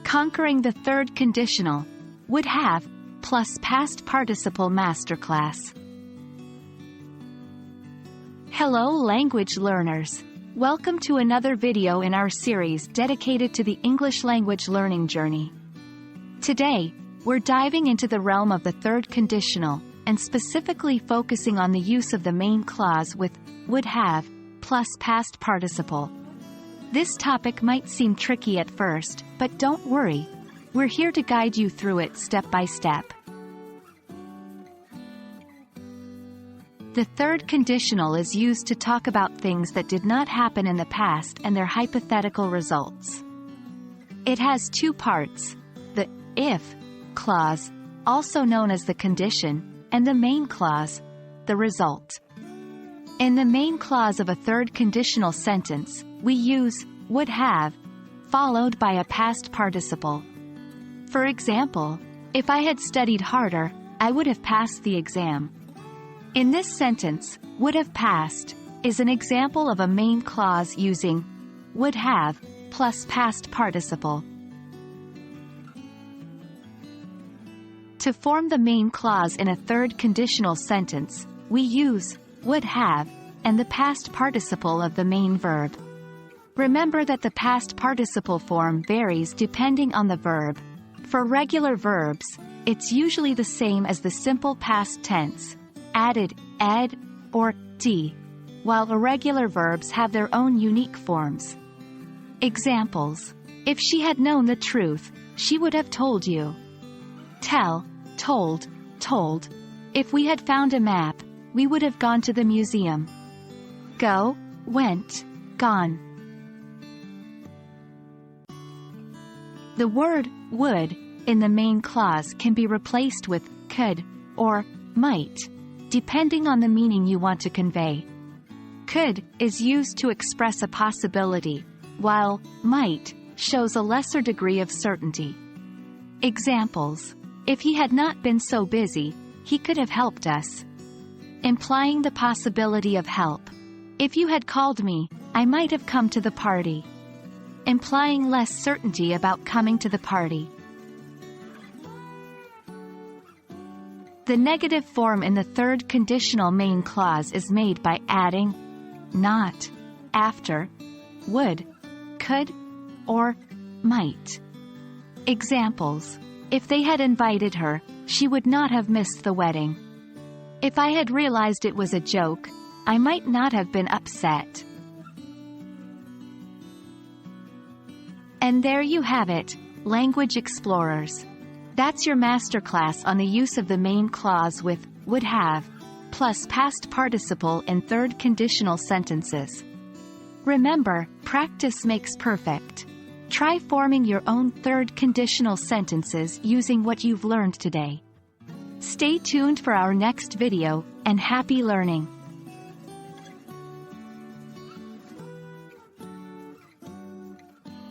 Conquering the Third Conditional, Would Have, plus Past Participle Masterclass. Hello language learners. Welcome to another video in our series dedicated to the English language learning journey. Today, we're diving into the realm of the third conditional, and specifically focusing on the use of the main clause with would have plus past participle. This topic might seem tricky at first, but don't worry. We're here to guide you through it step by step. The third conditional is used to talk about things that did not happen in the past and their hypothetical results. It has two parts: the if clause, also known as the condition, and the main clause, the result. In the main clause of a third conditional sentence, we use would have, followed by a past participle. For example, if I had studied harder, I would have passed the exam. In this sentence, would have passed is an example of a main clause using would have plus past participle. To form the main clause in a third conditional sentence, we use would have and the past participle of the main verb. Remember that the past participle form varies depending on the verb. For regular verbs, it's usually the same as the simple past tense, added ed or d, while irregular verbs have their own unique forms. Examples: if she had known the truth, she would have told you. Tell, told, told. If we had found a map, we would have gone to the museum. Go, went, gone. The word would in the main clause can be replaced with could or might, depending on the meaning you want to convey. Could is used to express a possibility, while might shows a lesser degree of certainty. Examples: if he had not been so busy, he could have helped us. Implying the possibility of help. If you had called me, I might have come to the party. Implying less certainty about coming to the party. The negative form in the third conditional main clause is made by adding not after would, could, or might. Examples: if they had invited her, she would not have missed the wedding. If I had realized it was a joke, I might not have been upset. And there you have it, language explorers. That's your masterclass on the use of the main clause with would have plus past participle in third conditional sentences. Remember, practice makes perfect. Try forming your own third conditional sentences using what you've learned today. Stay tuned for our next video, and happy learning!